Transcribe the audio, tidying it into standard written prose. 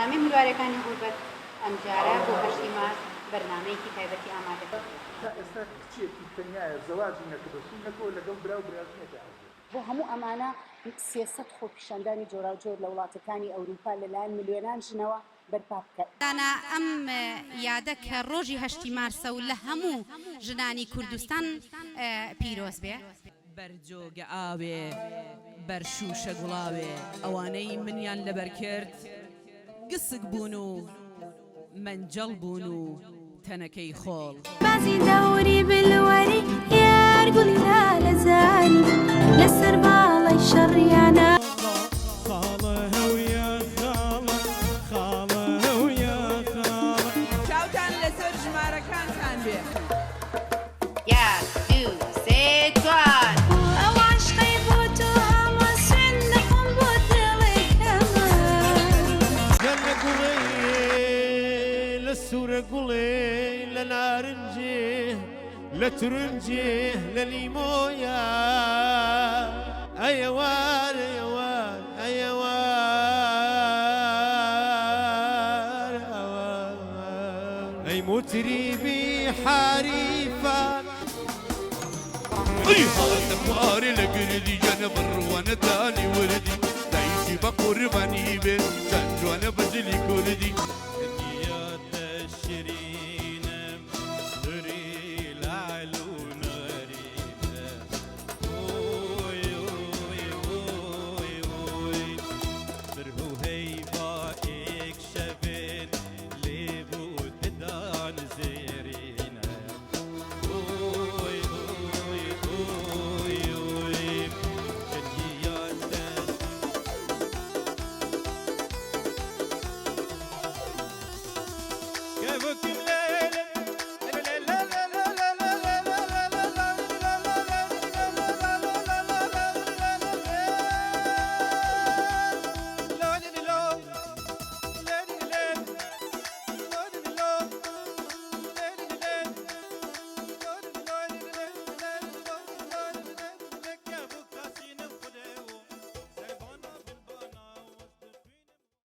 بەرنامەی مروارەکانی غوربەت ئەمجارە بۆ هەشتی مارس بەرنامەیەکی تایبەتی ئامادە تا ئێستا کچێکی تەنیایە زەواجی نەکردو نەکەوە لەگەڵ برا و برازنێکە بۆ هەموو ئەمانە سیاسەت خۆپیشاندانی جۆراوجۆر لە وڵاتەکانی ئەوروپا لەلایەن ملیۆنان ژنەوە بەرپا بکات. دانا ئەم یادە کە ڕۆژی هەشتی مارسە و لە هەموو ژنانی کوردستان پیرۆز بێ. بەرجۆگە ئاوێ بەرشوشە گوڵاوێ ئەوانەی منیان لەبەر کرد گسک بوون و منجەڵ بوون و تەنەکەی خۆڵ بازی دەوری بلوەری یارگوڵی لە زاری لەسەر باڵی شەڕیانە چاوتان لەسەر ژمارەکانتان بێ. یان دوو سێ چوار ئەوان شقەی بۆ تۆ هەمە سوێن دەخۆم بۆ دڵێکەمە گەلە گوڵێ لە سوورە گوڵێ لە نارنجێ لە تورنجێ لە لیمۆیە ئەیەوار ئەیەوار ئەیەوار ئەی متریبی حریفان هاتە خوارێ لە گردی جەنە بڕوانە دانی وردی دایشی بە قوربانی بێ چەند جوانە بەجلی کوردی